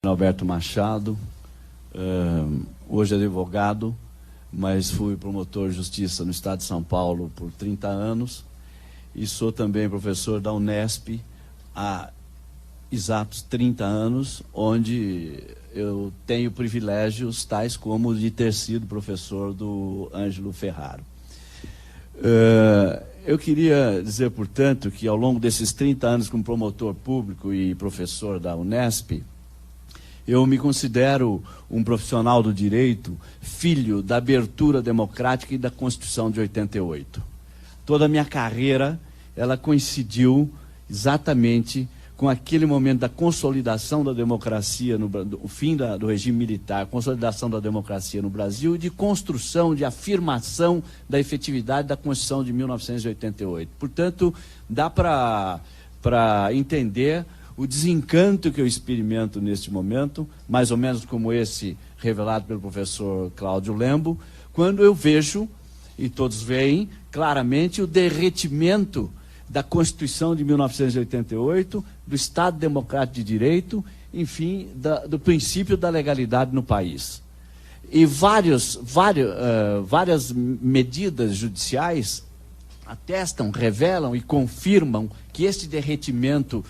Alberto Machado, hoje advogado, mas fui promotor de justiça no estado de São Paulo por 30 anos e sou também professor da Unesp há exatos 30 anos, onde eu tenho privilégios tais como de ter sido professor do Ângelo Ferraro. Eu queria dizer, portanto, que ao longo desses 30 anos como promotor público e professor da Unesp, eu me considero um profissional do direito, filho da abertura democrática e da Constituição de 88. Toda a minha carreira, ela coincidiu exatamente com aquele momento da consolidação da democracia, o fim do regime militar, consolidação da democracia no Brasil e de construção, de afirmação da efetividade da Constituição de 1988. Portanto, dá para entender o desencanto que eu experimento neste momento, mais ou menos como esse revelado pelo professor Cláudio Lembo, quando eu vejo, e todos veem claramente, o derretimento da Constituição de 1988, do Estado Democrático de Direito, enfim, do princípio da legalidade no país. E várias medidas judiciais atestam, revelam e confirmam que este derretimento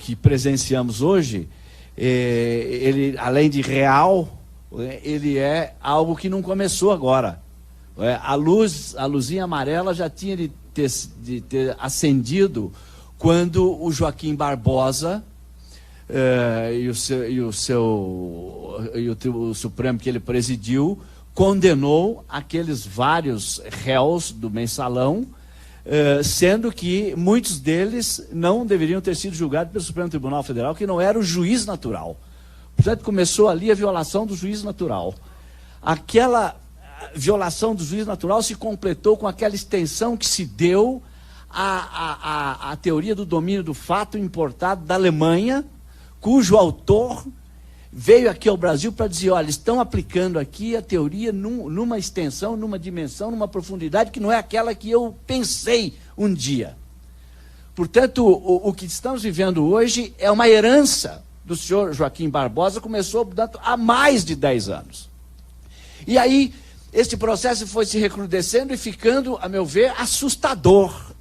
que presenciamos hoje, ele, além de real, ele é algo que não começou agora. A luzinha amarela já tinha de ter acendido quando o Joaquim Barbosa o Supremo que ele presidiu condenou aqueles vários réus do mensalão, sendo que muitos deles não deveriam ter sido julgados pelo Supremo Tribunal Federal, que não era o juiz natural. Portanto, começou ali a violação do juiz natural. Aquela violação do juiz natural se completou com aquela extensão que se deu à teoria do domínio do fato importado da Alemanha, cujo autor veio aqui ao Brasil para dizer, olha, estão aplicando aqui a teoria numa extensão, numa dimensão, numa profundidade que não é aquela que eu pensei um dia. Portanto, o que estamos vivendo hoje é uma herança do senhor Joaquim Barbosa, começou, portanto, há mais de 10 anos. E aí, este processo foi se recrudescendo e ficando, a meu ver, assustador.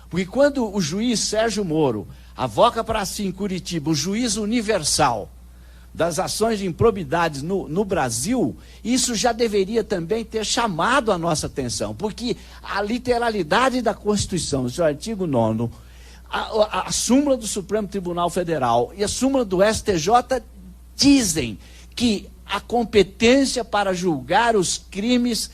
Porque quando o juiz Sérgio Moro avoca para si em Curitiba o juiz universal das ações de improbidades no Brasil, isso já deveria também ter chamado a nossa atenção, porque a literalidade da Constituição, no seu artigo 9º, a súmula do Supremo Tribunal Federal e a súmula do STJ dizem que a competência para julgar os crimes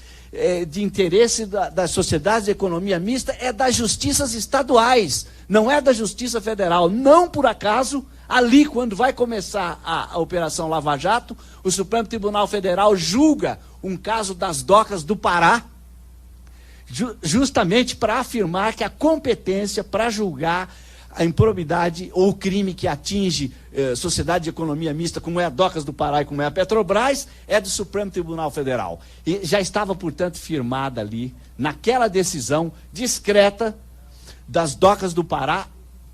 de interesse das sociedades de economia mista é das justiças estaduais, não é da Justiça Federal. Não por acaso, ali quando vai começar a Operação Lava Jato, o Supremo Tribunal Federal julga um caso das docas do Pará, justamente para afirmar que a competência para julgar a improbidade ou o crime que atinge sociedade de economia mista, como é a Docas do Pará e como é a Petrobras, é do Supremo Tribunal Federal. E já estava, portanto, firmada ali, naquela decisão discreta das Docas do Pará,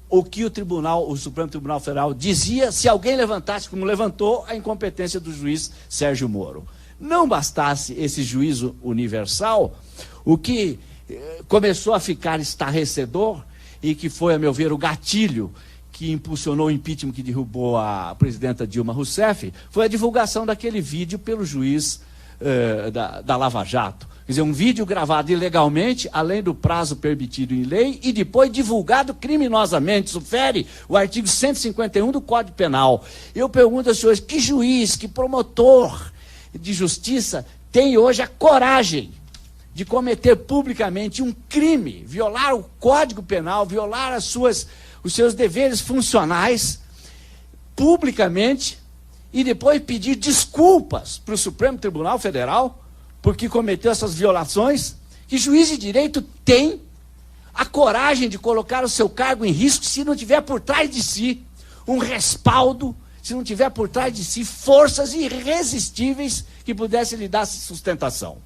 o que o Supremo Tribunal Federal dizia se alguém levantasse, como levantou, a incompetência do juiz Sérgio Moro. Não bastasse esse juízo universal, o que começou a ficar estarrecedor e que foi, a meu ver, o gatilho que impulsionou o impeachment que derrubou a presidenta Dilma Rousseff, foi a divulgação daquele vídeo pelo juiz da Lava Jato. Quer dizer, um vídeo gravado ilegalmente, além do prazo permitido em lei, e depois divulgado criminosamente. Isso fere o artigo 151 do Código Penal. Eu pergunto aos senhores, que juiz, que promotor de justiça tem hoje a coragem de cometer publicamente um crime, violar o Código Penal, violar os seus deveres funcionais, publicamente, e depois pedir desculpas para o Supremo Tribunal Federal, porque cometeu essas violações? Que juiz de direito tem a coragem de colocar o seu cargo em risco se não tiver por trás de si um respaldo, se não tiver por trás de si forças irresistíveis que pudessem lhe dar sustentação?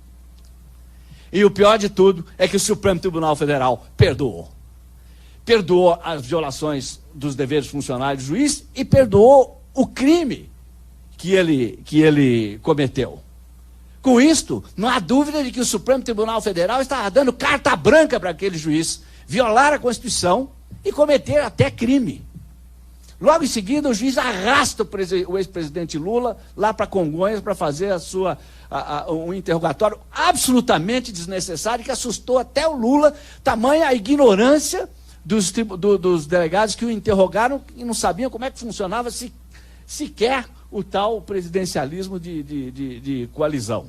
E o pior de tudo é que o Supremo Tribunal Federal perdoou. perdoou as violações dos deveres funcionários do juiz e perdoou o crime que ele cometeu. Com isto, não há dúvida de que o Supremo Tribunal Federal estava dando carta branca para aquele juiz violar a Constituição e cometer até crime. Logo em seguida, o juiz arrasta o ex-presidente Lula lá para Congonhas para fazer um interrogatório absolutamente desnecessário que assustou até o Lula, tamanha a ignorância dos delegados que o interrogaram e não sabiam como é que funcionava sequer o tal presidencialismo de coalizão.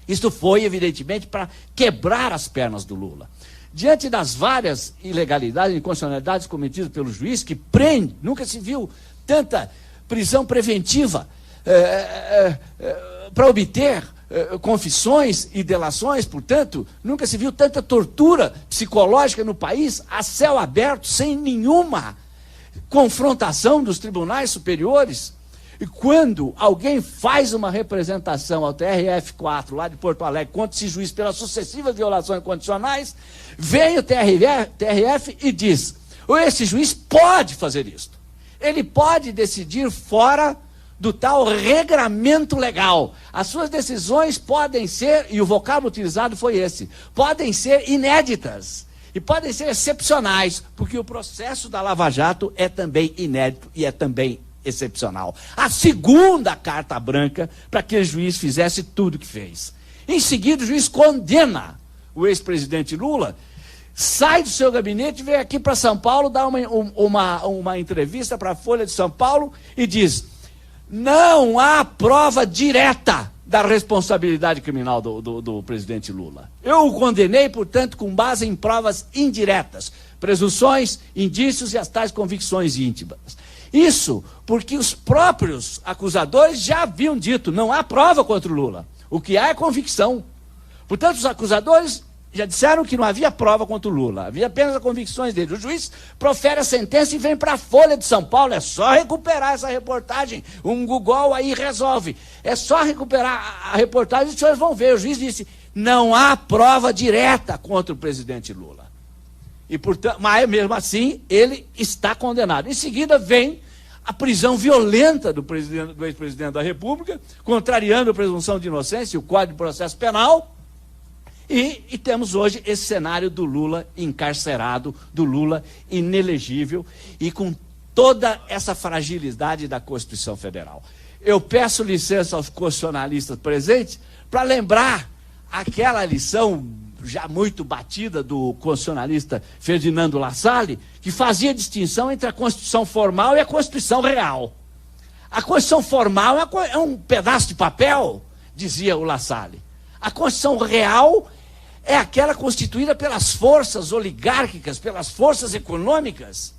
Isto foi, evidentemente, para quebrar as pernas do Lula. Diante das várias ilegalidades e inconstitucionalidades cometidas pelo juiz, que prende, nunca se viu tanta prisão preventiva para obter confissões e delações, portanto, nunca se viu tanta tortura psicológica no país, a céu aberto, sem nenhuma confrontação dos tribunais superiores. E quando alguém faz uma representação ao TRF4, lá de Porto Alegre, contra esse juiz pelas sucessivas violações constitucionais, vem o TRF e diz: esse juiz pode fazer isso. Ele pode decidir fora do tal regramento legal. As suas decisões podem ser, e o vocábulo utilizado foi esse, podem ser inéditas e podem ser excepcionais, porque o processo da Lava Jato é também inédito e é também excepcional. A segunda carta branca para que o juiz fizesse tudo o que fez. Em seguida, o juiz condena o ex-presidente Lula, sai do seu gabinete, vem aqui para São Paulo, dá uma entrevista para a Folha de São Paulo e diz: não há prova direta da responsabilidade criminal do presidente Lula. Eu o condenei, portanto, com base em provas indiretas, presunções, indícios e as tais convicções íntimas. Isso porque os próprios acusadores já haviam dito: não há prova contra o Lula. O que há é convicção. Portanto, os acusadores já disseram que não havia prova contra o Lula, havia apenas as convicções dele. O juiz profere a sentença e vem para a Folha de São Paulo. É só recuperar essa reportagem. Um Google aí resolve. É só recuperar a reportagem e os senhores vão ver. O juiz disse: não há prova direta contra o presidente Lula. E, portanto, mas mesmo assim, ele está condenado. Em seguida, vem a prisão violenta do ex-presidente da República, contrariando a presunção de inocência e o Código de Processo Penal. E temos hoje esse cenário do Lula encarcerado, do Lula inelegível e com toda essa fragilidade da Constituição Federal. Eu peço licença aos constitucionalistas presentes para lembrar aquela lição já muito batida do constitucionalista Ferdinando Lassalle, que fazia distinção entre a Constituição formal e a Constituição real. A Constituição formal é um pedaço de papel, dizia o Lassalle. A Constituição real é aquela constituída pelas forças oligárquicas, pelas forças econômicas,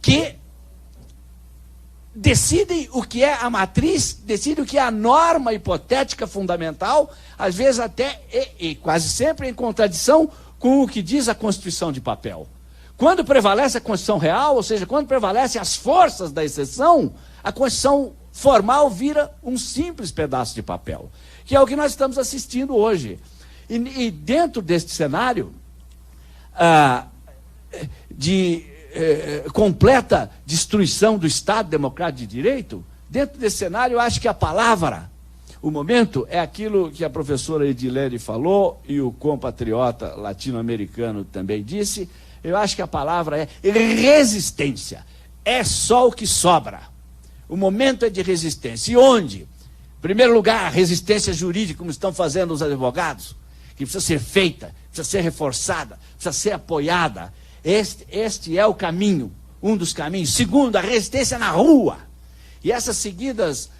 que decidem o que é a matriz, decidem o que é a norma hipotética fundamental, às vezes até, e quase sempre, em contradição com o que diz a Constituição de papel. Quando prevalece a Constituição real, ou seja, quando prevalecem as forças da exceção, a Constituição formal vira um simples pedaço de papel, que é o que nós estamos assistindo hoje. E dentro deste cenário de completa destruição do Estado Democrático de Direito, dentro desse cenário, eu acho que a palavra, o momento, é aquilo que a professora Edilene falou e o compatriota latino-americano também disse. Eu acho que a palavra é resistência. É só o que sobra. O momento é de resistência. E onde? Em primeiro lugar, a resistência jurídica, como estão fazendo os advogados, que precisa ser feita, precisa ser reforçada, precisa ser apoiada. Este é o caminho, um dos caminhos. Segundo, a resistência na rua. E essas seguidas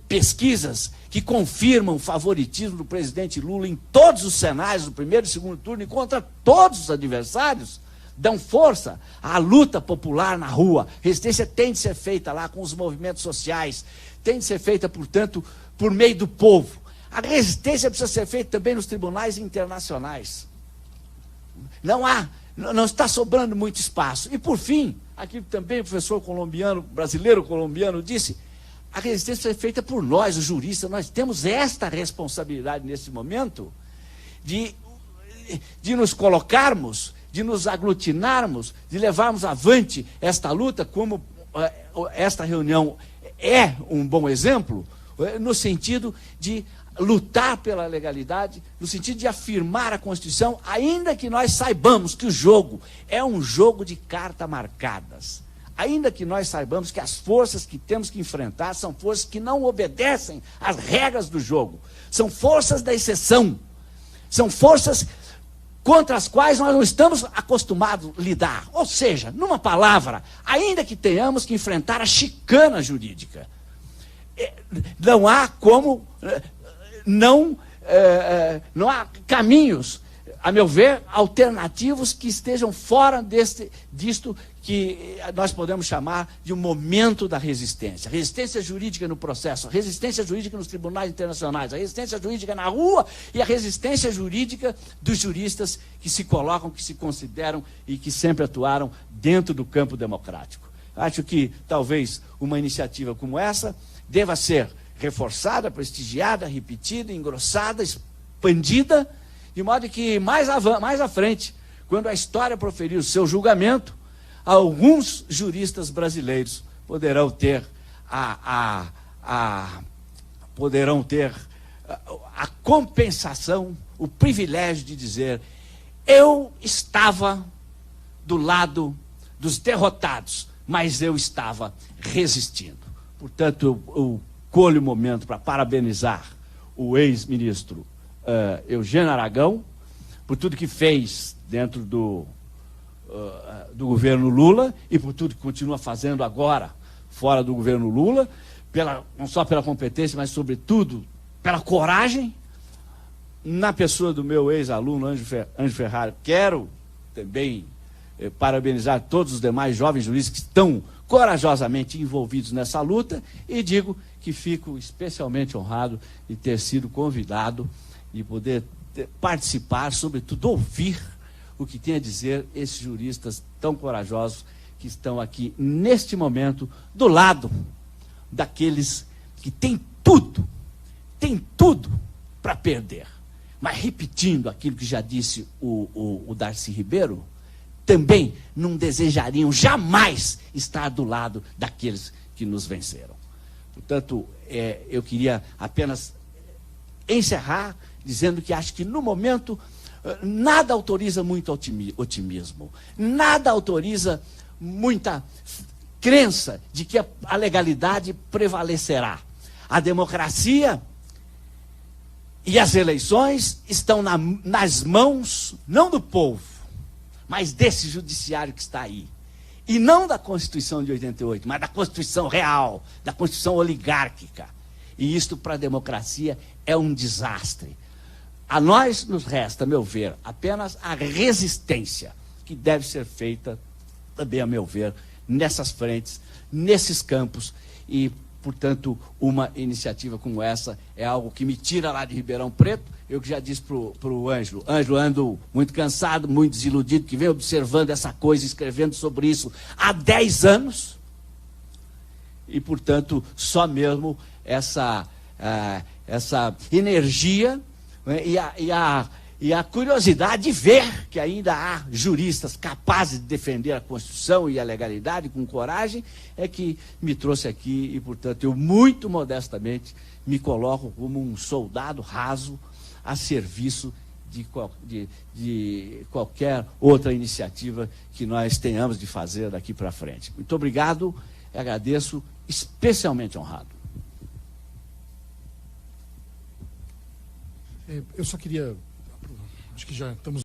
pesquisas que confirmam o favoritismo do presidente Lula em todos os cenários do primeiro e segundo turno e contra todos os adversários, dão força à luta popular na rua. Resistência tem de ser feita lá com os movimentos sociais, tem de ser feita, portanto, por meio do povo. A resistência precisa ser feita também nos tribunais internacionais. Não está sobrando muito espaço. E por fim, aqui também o professor brasileiro colombiano disse, a resistência é feita por nós, os juristas. Nós temos esta responsabilidade nesse momento de nos colocarmos de nos aglutinarmos, de levarmos avante esta luta, como esta reunião é um bom exemplo, no sentido de lutar pela legalidade, no sentido de afirmar a Constituição, ainda que nós saibamos que o jogo é um jogo de cartas marcadas. Ainda que nós saibamos que as forças que temos que enfrentar são forças que não obedecem às regras do jogo. São forças da exceção. São forças contra as quais nós não estamos acostumados a lidar. Ou seja, numa palavra, ainda que tenhamos que enfrentar a chicana jurídica, não há como, não há caminhos, a meu ver, alternativos que estejam fora disto que nós podemos chamar de um momento da resistência. Resistência jurídica no processo, resistência jurídica nos tribunais internacionais, a resistência jurídica na rua e a resistência jurídica dos juristas que se colocam, que se consideram e que sempre atuaram dentro do campo democrático. Acho que talvez uma iniciativa como essa deva ser reforçada, prestigiada, repetida, engrossada, expandida, de modo que mais à frente, quando a história proferir o seu julgamento, alguns juristas brasileiros poderão ter a compensação, o privilégio de dizer: eu estava do lado dos derrotados, mas eu estava resistindo. Portanto, eu colho o momento para parabenizar o ex-ministro Eugênio Aragão por tudo que fez dentro do governo Lula e por tudo que continua fazendo agora fora do governo Lula, não só pela competência, mas sobretudo pela coragem, na pessoa do meu ex-aluno Anjo Ferrari. Quero também parabenizar todos os demais jovens juristas que estão corajosamente envolvidos nessa luta e digo que fico especialmente honrado de ter sido convidado e poder participar, sobretudo ouvir o que tem a dizer esses juristas tão corajosos que estão aqui neste momento do lado daqueles que têm tudo para perder. Mas repetindo aquilo que já disse o Darcy Ribeiro, também não desejariam jamais estar do lado daqueles que nos venceram. Portanto, eu queria apenas encerrar dizendo que acho que no momento nada autoriza muito otimismo, nada autoriza muita crença de que a legalidade prevalecerá. A democracia e as eleições estão nas mãos, não do povo, mas desse judiciário que está aí. E não da Constituição de 88, mas da Constituição real, da Constituição oligárquica. E isto, para a democracia, é um desastre. A nós nos resta, a meu ver, apenas a resistência, que deve ser feita, também, a meu ver, nessas frentes, nesses campos. E, portanto, uma iniciativa como essa é algo que me tira lá de Ribeirão Preto. Eu que já disse para o Ângelo, ando muito cansado, muito desiludido, que vem observando essa coisa, escrevendo sobre isso há 10 anos. E, portanto, só mesmo essa energia, né, e a curiosidade de ver que ainda há juristas capazes de defender a Constituição e a legalidade com coragem, é que me trouxe aqui e, portanto, eu muito modestamente me coloco como um soldado raso a serviço de qualquer outra iniciativa que nós tenhamos de fazer daqui para frente. Muito obrigado, agradeço, especialmente honrado. Eu só queria, acho que já estamos